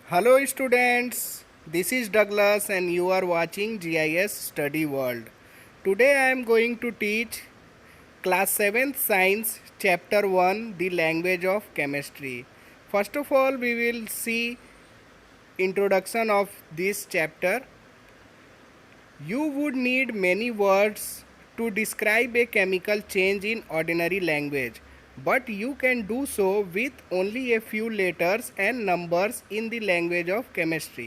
Hello students, this is Douglas and you are watching GIS Study World. Today I am going to teach class 7th science chapter 1 the language of chemistry. First of all we will see introduction of this chapter. You would need many words to describe a chemical change in ordinary language, but you can do so with only a few letters and numbers in the language of chemistry.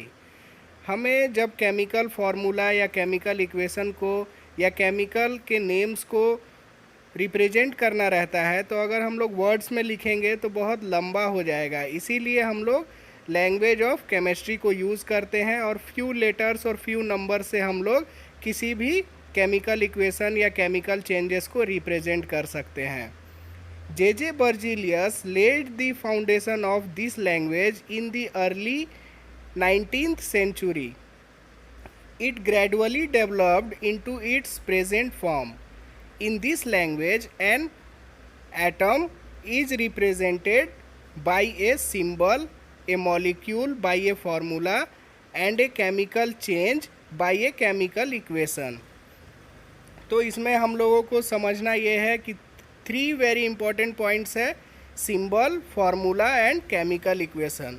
हमें जब chemical formula या chemical equation को या chemical के names को represent करना रहता है तो अगर हम लोग वर्ड्स में लिखेंगे तो बहुत लंबा हो जाएगा, इसीलिए हम लोग लैंग्वेज ऑफ केमिस्ट्री को यूज़ करते हैं और फ्यू लेटर्स और फ्यू नंबर से हम लोग किसी भी केमिकल इक्वेशन या केमिकल चेंजेस को रिप्रेजेंट कर सकते हैं. J.J. Berzelius laid the foundation of this language in the early 19th century. It gradually developed into its present form. In this language, an atom is represented by a symbol, a molecule by a formula, and a chemical change by a chemical equation. तो इसमें हम लोगों को समझना ये है कि 3 very important points है: symbol, formula and chemical equation.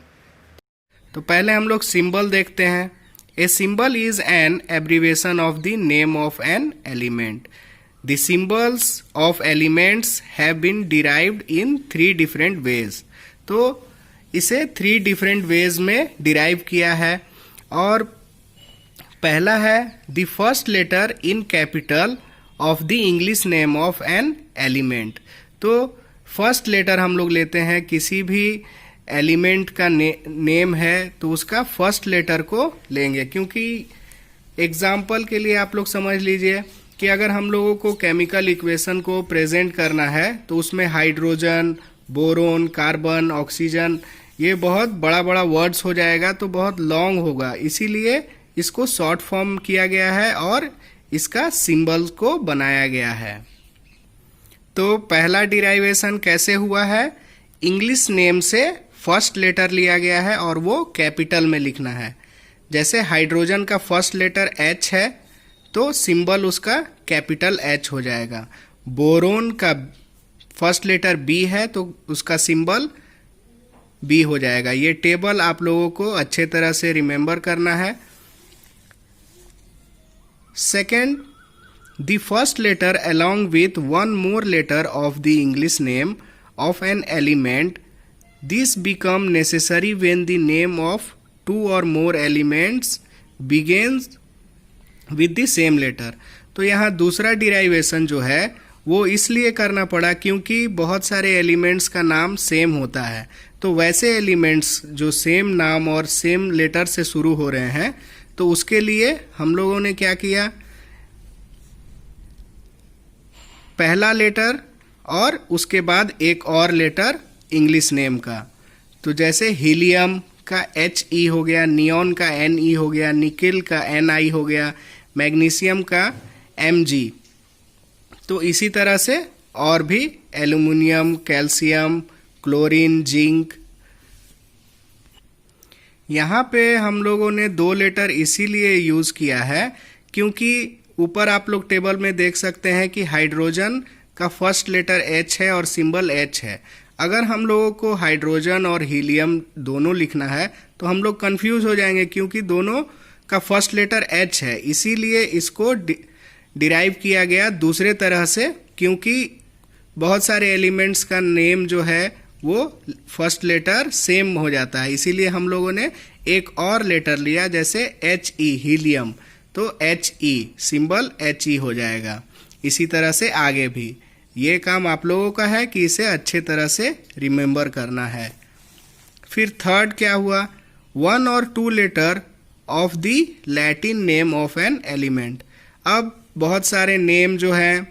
तो पहले हम लोग सिंबल देखते हैं. A symbol is an abbreviation of the name of an element. The symbols of elements have been derived in 3 different ways. तो इसे 3 डिफरेंट वेज में डिराइव किया है. और पहला है the first letter in capital of the English name of an element. तो first letter हम लोग लेते हैं, किसी भी एलिमेंट का नेम है तो उसका फर्स्ट लेटर को लेंगे, क्योंकि एग्जाम्पल के लिए आप लोग समझ लीजिए कि अगर हम लोगों को केमिकल इक्वेशन को प्रेजेंट करना है तो उसमें हाइड्रोजन, बोरोन, कार्बन, ऑक्सीजन, ये बहुत बड़ा बड़ा वर्ड्स हो जाएगा तो बहुत लॉन्ग होगा, इसीलिए इसको शॉर्ट फॉर्म किया गया है और इसका सिंबल को बनाया गया है. तो पहला डिराइवेशन कैसे हुआ है? इंग्लिश नेम से फर्स्ट लेटर लिया गया है और वो कैपिटल में लिखना है. जैसे हाइड्रोजन का फर्स्ट लेटर H है तो सिंबल उसका कैपिटल H हो जाएगा. बोरोन का फर्स्ट लेटर B है तो उसका सिंबल B हो जाएगा. ये टेबल आप लोगों को अच्छे तरह से रिमेंबर करना है. Second, the first letter along with one more letter of the English name of an element. This become necessary when the name of 2 or more elements begins with the same letter. तो यहाँ दूसरा derivation जो है वो इसलिए करना पड़ा क्योंकि बहुत सारे एलिमेंट्स का नाम सेम होता है. तो वैसे एलिमेंट्स जो सेम नाम और सेम लेटर से शुरू हो रहे हैं तो उसके लिए हम लोगों ने क्या किया, पहला लेटर और उसके बाद एक और लेटर इंग्लिश नेम का. तो जैसे हीलियम का HE हो गया, नियॉन का NE हो गया, निकेल का NI हो गया, मैग्नीशियम का Mg. तो इसी तरह से और भी एल्युमिनियम, कैल्शियम, क्लोरीन, जिंक. यहाँ पे हम लोगों ने 2 लेटर इसीलिए यूज किया है क्योंकि ऊपर आप लोग टेबल में देख सकते हैं कि हाइड्रोजन का फर्स्ट लेटर H है और सिंबल H है. अगर हम लोगों को हाइड्रोजन और हीलियम दोनों लिखना है तो हम लोग कंफ्यूज हो जाएंगे क्योंकि दोनों का फर्स्ट लेटर H है. इसीलिए इसको डिराइव किया गया दूसरे तरह से, क्योंकि बहुत सारे एलिमेंट्स का नेम जो है वो फर्स्ट लेटर सेम हो जाता है, इसीलिए हम लोगों ने एक और लेटर लिया. जैसे HE हीलियम तो HE सिंबल HE हो जाएगा. इसी तरह से आगे भी ये काम आप लोगों का है कि इसे अच्छे तरह से रिमेंबर करना है. फिर थर्ड क्या हुआ, 1 और 2 letter of the Latin name of an element. अब बहुत सारे नेम जो है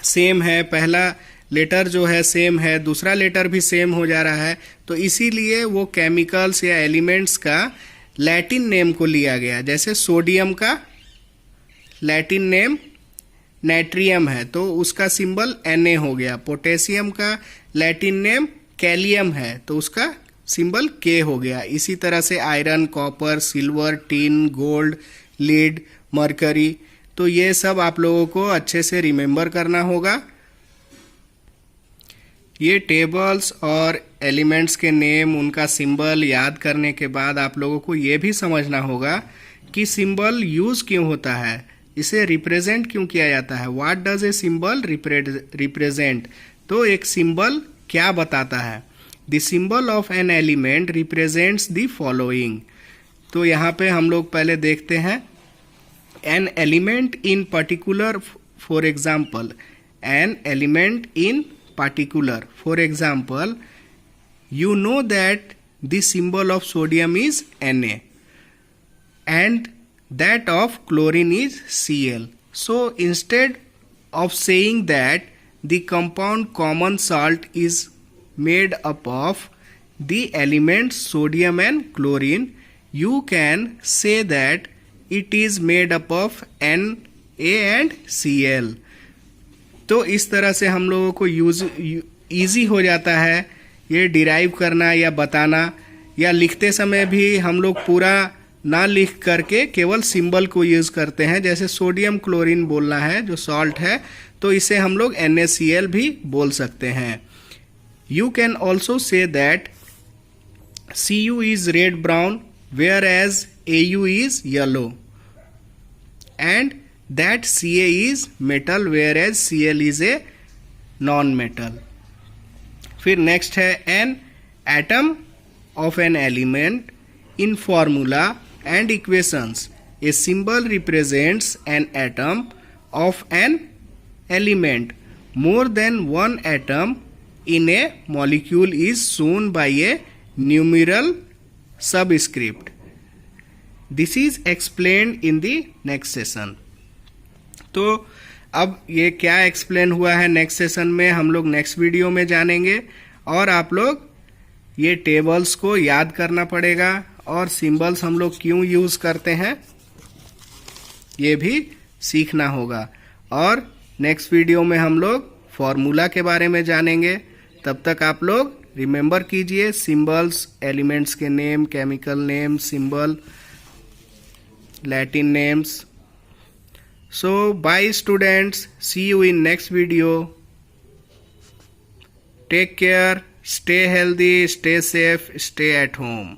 सेम है, पहला लेटर जो है सेम है, दूसरा लेटर भी सेम हो जा रहा है, तो इसीलिए वो केमिकल्स या एलिमेंट्स का लैटिन नेम को लिया गया. जैसे सोडियम का लैटिन नेम नाइट्रियम है तो उसका सिंबल Na हो गया. पोटेशियम का लैटिन नेम कैलियम है तो उसका सिंबल के हो गया। इसी तरह से iron, copper, silver, tin, gold, lead, mercury, तो ये सब आप लोगों को अच्छे से रिमेम्बर करना होगा। ये टेबल्स और एलिमेंट्स के नेम, उनका सिंबल याद करने के बाद आप लोगों को ये भी समझना होगा कि सिंबल यूज क्यों होता है, इसे रिप्रेजेंट क्यों किया जाता है। What does a symbol represent, तो एक सिंबल क्या बताता है। The symbol of an element represents the following, तो यहाँ पे हम लोग पहले देखते हैं an element in particular, for example an element in particular, for example you know that the symbol of sodium is Na and that of chlorine is Cl. So instead of saying that the compound common salt is made up of the elements sodium and chlorine, you can say that it is made up of Na and Cl. तो इस तरह से हम लोगों को easy हो जाता है ये डिराइव करना या बताना, या लिखते समय भी हम लोग पूरा ना लिख करके केवल सिंबल को यूज़ करते हैं। जैसे सोडियम क्लोरीन बोलना है जो सॉल्ट है, तो इसे हम लोग NaCl भी बोल सकते हैं। You can also say that Cu is red brown whereas Au is yellow and that Ca is metal whereas Cl is a non-metal। फिर नेक्स्ट है an atom of an element in formula and equations, a symbol represents an atom of an element, more than one atom in a molecule is shown by a numeral subscript. This is explained in the next session। तो अब ये क्या explain हुआ है next session में हम लोग next video में जानेंगे, और आप लोग ये टेबल्स को याद करना पड़ेगा और सिंबल्स हम लोग क्यों यूज करते हैं ये भी सीखना होगा। और नेक्स्ट वीडियो में हम लोग फॉर्मूला के बारे में जानेंगे। तब तक आप लोग रिमेंबर कीजिए सिंबल्स, एलिमेंट्स के name, chemical name, symbol, Latin names. So bye students, see you in next video. Take care, stay healthy, stay safe, stay at home.